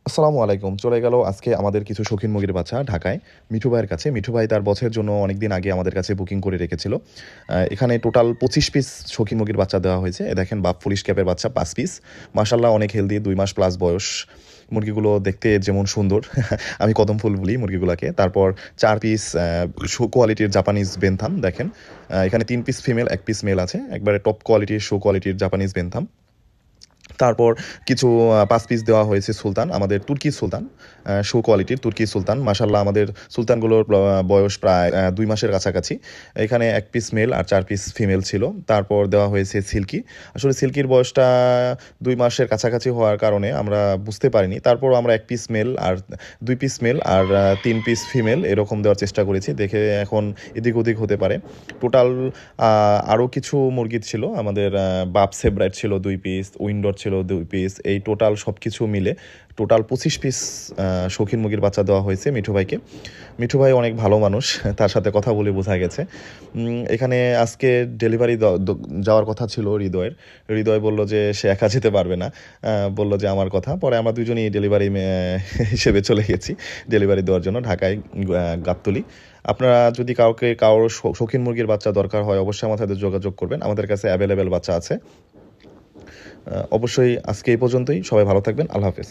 আসসালামু আলাইকুম। চলে গেল আজকে আমাদের কিছু শৌখিন মুরগির বাচ্চা ঢাকায় মিঠু ভাইয়ের কাছে। মিঠু ভাই তার বছরের জন্য অনেকদিন আগে আমাদের কাছে বুকিং করে রেখেছিল। এখানে টোটাল ২৫ পিস শৌখিন মুরগির বাচ্চা দেওয়া হয়েছে। দেখেন বাপ পুলিশ ক্যাপের বাচ্চা ৫ পিস। মাশাআল্লাহ অনেক হেলদি, ২ মাস প্লাস বয়স। মুরগিগুলো দেখতে যেমন সুন্দর আমি কদম ফুল বলি মুরগিগুলাকে। তারপর ৪ পিস শো কোয়ালিটির জাপানিজ বেনথাম দেখেন। এখানে ৩ পিস ফিমেল, ১ পিস মেল আছে। একবারে টপ কোয়ালিটির শো কোয়ালিটির জাপানিজ বেনথাম। তারপর কিছু ৫ পিস দেওয়া হয়েছে সুলতান, আমাদের তুর্কি সুলতান, শো কোয়ালিটির তুর্কি সুলতান। মাশাআল্লাহ আমাদের সুলতানগুলোর বয়স প্রায় ২ মাসের কাছাকাছি। এখানে ১ পিস মেল আর ৪ পিস ফিমেল ছিল। তারপর দেওয়া হয়েছে সিল্কি। আসলে সিল্কির বয়সটা ২ মাসের কাছাকাছি হওয়ার কারণে আমরা বুঝতে পারিনি। তারপরও আমরা ১ পিস মেল আর ২ পিস মেল আর ৩ পিস ফিমেল এরকম দেওয়ার চেষ্টা করেছি। দেখে এখন এদিক ওদিক হতে পারে। টোটাল আরও কিছু মুরগি ছিল আমাদের। বাপ সেব্রাইট ছিল ২ পিস, উইন্ডোর ছিল ২ পিস। এই টোটাল সব কিছু মিলে টোটাল ২৫ পিস শৌখিন মুরগির বাচ্চা দেওয়া হয়েছে মিঠু ভাইকে। মিঠু ভাই অনেক ভালো মানুষ, তার সাথে কথা বলে বোঝা গেছে। এখানে আজকে ডেলিভারি যাওয়ার কথা ছিল হৃদয়ের। হৃদয় বলল যে সে একা যেতে পারবে না, বলল যে আমার কথা। পরে আমরা দুজনই ডেলিভারি হিসেবে চলে গেছি ডেলিভারি দেওয়ার জন্য ঢাকায় গাবতলী। আপনারা যদি কারোর শৌখিন মুরগির বাচ্চা দরকার হয় অবশ্যই আমার সাথে যোগাযোগ করবেন, আমাদের কাছে অ্যাভেলেবেল বাচ্চা আছে। অবশ্যই আজকে এই পর্যন্তই। সবাই ভালো থাকবেন। আল্লাহ হাফেজ।